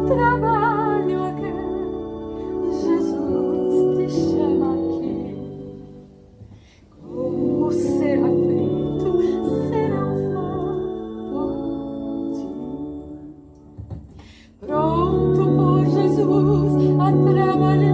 trabalho aqui, Jesus te chama aqui. Como ser aflito, será forte. Pronto por Jesus a trabalhar.